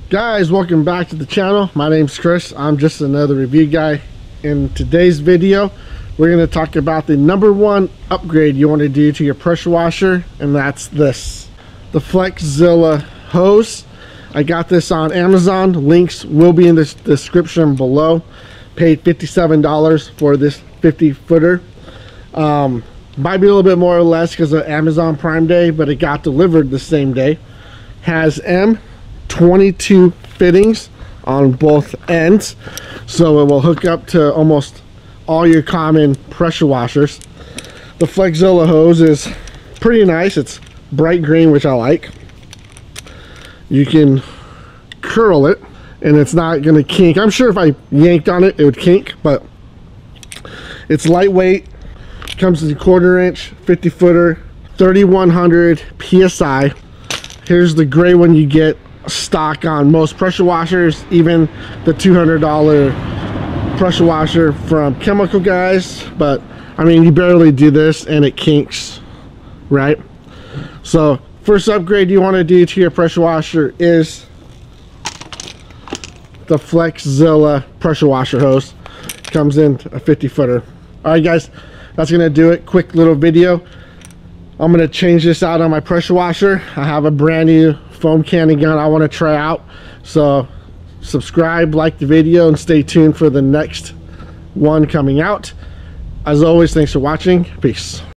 Guys, welcome back to the channel. My name's Chris. I'm just another review guy. In today's video, we're going to talk about the #1 upgrade you want to do to your pressure washer, and that's this, the Flexzilla hose. I got this on Amazon. Links will be in the description below. Paid $57 for this 50-footer. Might be a little bit more or less because of Amazon Prime Day, but it got delivered the same day. Has 22 fittings on both ends, so it will hook up to almost all your common pressure washers. The Flexzilla hose is pretty nice. It's bright green, which I like. You can curl it and it's not going to kink. I'm sure if I yanked on it, it would kink, but it's lightweight. Comes in a 1/4 inch 50-footer, 3100 psi. Here's the gray one you get stock on most pressure washers, even the $200 pressure washer from Chemical Guys. But I mean, you barely do this and it kinks, right? So first upgrade you want to do to your pressure washer is the Flexzilla pressure washer hose. Comes in a 50-footer. All right, guys, that's gonna do it. Quick little video. I'm gonna change this out on my pressure washer. I have a brand new foam canning gun I want to try out. So subscribe, like the video, and stay tuned for the next one coming out. As always, thanks for watching. Peace.